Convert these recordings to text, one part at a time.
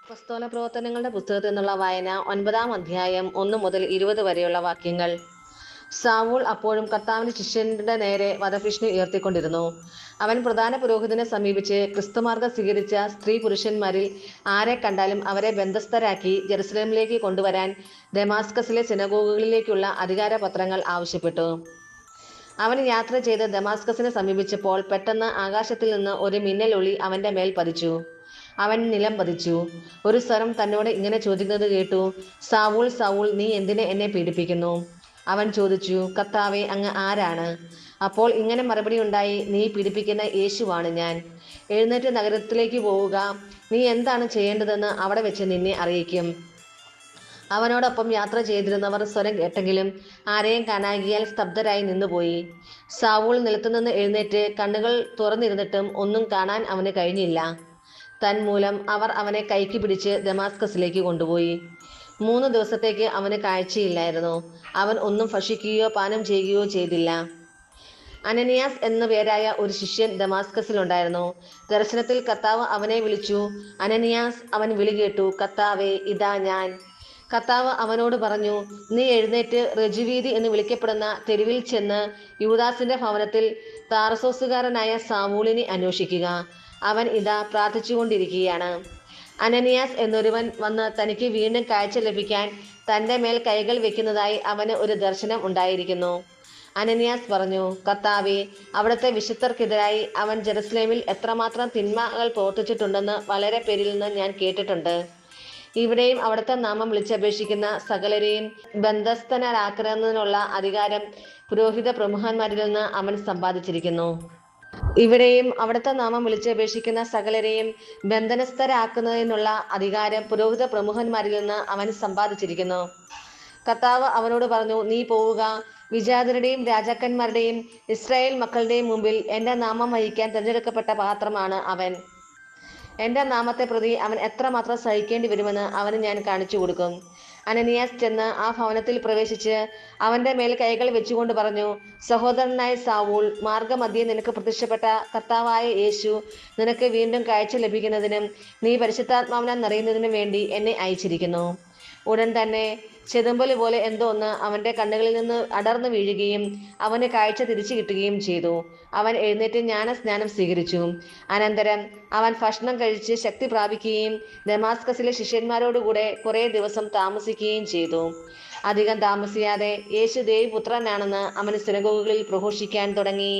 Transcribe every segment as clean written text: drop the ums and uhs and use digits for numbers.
അപ്പസ്തോല പ്രവർത്തനങ്ങളുടെ പുസ്തകത്തിൽ നിന്നുള്ള വായന 9-ാം അധ്യായം 1 മുതൽ 20 വരെയുള്ള വാക്യങ്ങൾ. സാവൂൾ അപ്പോഴും കർത്താവിന്റെ ശിഷ്യന്റെ നേരെ വധഭീഷണി ഉയർത്തിക്കൊണ്ടിരുന്നു. അവൻ പ്രധാന പുരോഹിതനെ സമീപിച്ച് ക്രിസ്തുമാർഗം സ്വീകരിച്ച സ്ത്രീ പുരുഷന്മാരിൽ ആരെ കണ്ടാലും അവരെ ബന്ധസ്ഥരാക്കി ജെറുസലേമിലേക്ക് കൊണ്ടുവരാൻ ദമാസ്കസിലെ സിനഗോഗുകളിലേക്കുള്ള അധികാരപത്രങ്ങൾ ആവശ്യപ്പെട്ടു. അവൻ യാത്ര ചെയ്ത് ദമാസ്കസിനെ സമീപിച്ചപ്പോൾ പെട്ടെന്ന് ആകാശത്തിൽ നിന്ന് ഒരു മിന്നലൊളി അവന്റെ മേൽ പതിച്ചു. അവൻ നിലം പതിച്ചു. ഒരു സ്വരം തന്നോട് ഇങ്ങനെ ചോദിക്കുന്നത് കേട്ടു, സാവൂൾ സാവൂൾ, നീ എന്തിന് എന്നെ പീഡിപ്പിക്കുന്നു? അവൻ ചോദിച്ചു, കർത്താവേ, അങ്ങ് ആരാണ്? അപ്പോൾ ഇങ്ങനെ മറുപടി ഉണ്ടായി, നീ പീഡിപ്പിക്കുന്ന യേശുവാണ് ഞാൻ. എഴുന്നേറ്റ് നഗരത്തിലേക്ക് പോവുക, നീ എന്താണ് ചെയ്യേണ്ടതെന്ന് അവിടെ വെച്ച് നിന്നെ അറിയിക്കും. അവനോടൊപ്പം യാത്ര ചെയ്തിരുന്നവർ സ്വരം കേട്ടെങ്കിലും ആരെയും കാണാകിയാൽ സ്തബ്ധരായി നിന്നുപോയി. സാവൂൾ നിലത്തുനിന്ന് എഴുന്നേറ്റ് കണ്ണുകൾ തുറന്നിരുന്നിട്ടും ഒന്നും കാണാൻ അവന് കഴിഞ്ഞില്ല. തന്മൂലം അവർ അവനെ കൈക്ക് പിടിച്ച് ദമാസ്കസിലേക്ക് കൊണ്ടുപോയി. 3 ദിവസത്തേക്ക് അവന് കാഴ്ചയില്ലായിരുന്നു. അവൻ ഒന്നും ഭക്ഷിക്കുകയോ പാനം ചെയ്യുകയോ ചെയ്തില്ല. അനനിയാസ് എന്നു പേരായ ഒരു ശിഷ്യൻ ദമാസ്കസിലുണ്ടായിരുന്നു. ദർശനത്തിൽ കർത്താവ് അവനെ വിളിച്ചു. അനനിയാസ്, അവൻ വിളി കേട്ടു, കർത്താവേ, ഇതാ ഞാൻ. കർത്താവ് അവനോട് പറഞ്ഞു, നീ എഴുന്നേറ്റ് റജുവീതി എന്ന് വിളിക്കപ്പെടുന്ന തെരുവിൽ ചെന്ന് യൂദാസിന്റെ ഭവനത്തിൽ താർസോസുകാരനായ സാവൂളിനെ അന്വേഷിക്കുക. അവൻ ഇതാ പ്രാർത്ഥിച്ചുകൊണ്ടിരിക്കുകയാണ്. അനനിയാസ് എന്നൊരുവൻ വന്ന് തനിക്ക് വീണ്ടും കാഴ്ച ലഭിക്കാൻ തൻ്റെ മേൽ കൈകൾ വെക്കുന്നതായി അവന് ഒരു ദർശനം ഉണ്ടായിരിക്കുന്നു. അനനിയാസ് പറഞ്ഞു, കർത്താവേ, അവിടുത്തെ വിശുദ്ധർക്കെതിരായി അവൻ ജെറുസലേമിൽ എത്രമാത്രം തിന്മകൾ പ്രവർത്തിച്ചിട്ടുണ്ടെന്ന് വളരെ പേരിൽ നിന്ന് ഞാൻ കേട്ടിട്ടുണ്ട്. ഇവിടെയും അവിടുത്തെ നാമം വിളിച്ചപേക്ഷിക്കുന്ന സകലരെയും ബന്ധസ്ഥരാക്കുന്നതിനുള്ള അധികാരം പുരോഹിത പ്രമുഖന്മാരിൽ നിന്ന് അവൻ സമ്പാദിച്ചിരിക്കുന്നു. ഇവിടെയും അവിടുത്തെ നാമം വിളിച്ചപേക്ഷിക്കുന്ന സകലരെയും ബന്ധനസ്ഥരാക്കുന്നതിനുള്ള അധികാരം പുരോഹിത പ്രമുഖന്മാരിൽ നിന്ന് അവൻ സമ്പാദിച്ചിരിക്കുന്നു. കർത്താവ് അവനോട് പറഞ്ഞു, നീ പോവുക. വിജാതരുടെയും രാജാക്കന്മാരുടെയും ഇസ്രായേൽ മക്കളുടെയും മുമ്പിൽ എൻ്റെ നാമം വഹിക്കാൻ തിരഞ്ഞെടുക്കപ്പെട്ട പാത്രമാണ് അവൻ. എൻ്റെ നാമത്തെ പ്രതി അവൻ എത്രമാത്രം സഹിക്കേണ്ടി വരുമെന്ന് അവന് ഞാൻ കാണിച്ചു കൊടുക്കും. അനനിയാസ് ചെന്ന് ആ ഭവനത്തിൽ പ്രവേശിച്ച് അവന്റെ മേൽ കൈകൾ വെച്ചുകൊണ്ട് പറഞ്ഞു, സഹോദരനായ സാവൂൾ, മാർഗമധ്യേ നിനക്ക് പ്രത്യക്ഷപ്പെട്ട കർത്താവായ യേശു നിനക്ക് വീണ്ടും കാഴ്ച ലഭിക്കുന്നതിനും നീ പരിശുദ്ധാത്മാവിനാൽ നിറയുന്നതിനും വേണ്ടി എന്നെ അയച്ചിരിക്കുന്നു. ഉടൻ തന്നെ ചെതുമ്പല് പോലെ എന്തോ ഒന്ന് അവന്റെ കണ്ണുകളിൽ നിന്ന് അടർന്നു വീഴുകയും അവന് കാഴ്ച തിരിച്ചു കിട്ടുകയും ചെയ്തു. അവൻ എഴുന്നേറ്റ് ജ്ഞാനസ്നാനം സ്വീകരിച്ചു. അനന്തരം അവൻ ഭക്ഷണം കഴിച്ച് ശക്തി പ്രാപിക്കുകയും ദമാസ്കസിലെ ശിഷ്യന്മാരോടുകൂടെ കുറെ ദിവസം താമസിക്കുകയും ചെയ്തു. അധികം താമസിയാതെ യേശു ദേവപുത്രനാണെന്ന് അവൻ സിനഗോഗുകളിൽ പ്രഘോഷിക്കാൻ തുടങ്ങി.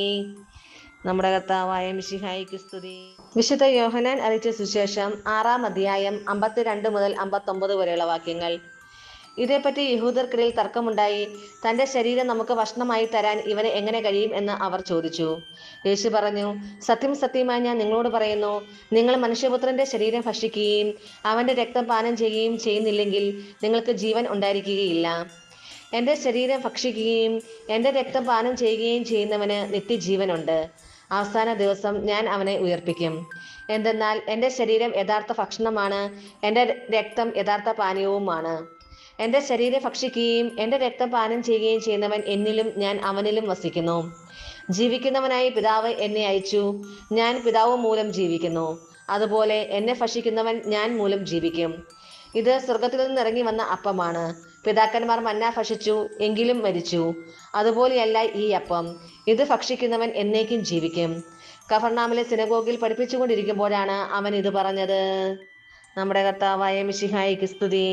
നമ്മുടെ കർത്താവായ മിശിഹായിക്ക് സ്തുതി. വിശുദ്ധ യോഹന്നാൻ അറിയിച്ച സുവിശേഷം 6-ാം അധ്യായം 52 മുതൽ 59 വരെയുള്ള വാക്യങ്ങൾ. ഇതേപ്പറ്റി യഹൂദർക്കിടയിൽ തർക്കമുണ്ടായി. തൻ്റെ ശരീരം നമുക്ക് ഭക്ഷണമായി തരാൻ ഇവന് എങ്ങനെ കഴിയും എന്ന് അവർ ചോദിച്ചു. യേശു പറഞ്ഞു, സത്യം സത്യമായി ഞാൻ നിങ്ങളോട് പറയുന്നു, നിങ്ങൾ മനുഷ്യപുത്രന്റെ ശരീരം ഭക്ഷിക്കുകയും അവന്റെ രക്തം പാനം ചെയ്യുകയും ചെയ്യുന്നില്ലെങ്കിൽ നിങ്ങൾക്ക് ജീവൻ ഉണ്ടായിരിക്കുകയില്ല. എൻ്റെ ശരീരം ഭക്ഷിക്കുകയും എൻ്റെ രക്തം പാനം ചെയ്യുകയും ചെയ്യുന്നവന് നിത്യജീവനുണ്ട്. അവസാന ദിവസം ഞാൻ അവനെ ഉയർപ്പിക്കും. എന്തെന്നാൽ എൻ്റെ ശരീരം യഥാർത്ഥ ഭക്ഷണമാണ്, എൻ്റെ രക്തം യഥാർത്ഥ പാനീയവുമാണ്. എൻ്റെ ശരീരം ഭക്ഷിക്കുകയും എൻ്റെ രക്തം പാനം ചെയ്യുകയും ചെയ്യുന്നവൻ എന്നിലും ഞാൻ അവനിലും വസിക്കുന്നു. ജീവിക്കുന്നവനായി പിതാവ് എന്നെ അയച്ചു. ഞാൻ പിതാവ് മൂലം ജീവിക്കുന്നു. അതുപോലെ എന്നെ ഭക്ഷിക്കുന്നവൻ ഞാൻ മൂലം ജീവിക്കും. ഇത് സ്വർഗത്തിൽ നിന്ന് ഇറങ്ങി വന്ന അപ്പമാണ്. പിതാക്കന്മാർ മന്ന ഭക്ഷിച്ചു, എങ്കിലും മരിച്ചു. അതുപോലെയല്ല ഈ അപ്പം. ഇത് ഭക്ഷിക്കുന്നവൻ എന്നേക്കും ജീവിക്കും. കഫർനാമിലെ സിനഗോഗിൽ പഠിപ്പിച്ചുകൊണ്ടിരിക്കുമ്പോഴാണ് അവൻ ഇത് പറഞ്ഞത്. നമ്മുടെ കർത്താവായ മിശിഹായിക്ക് സ്തുതി.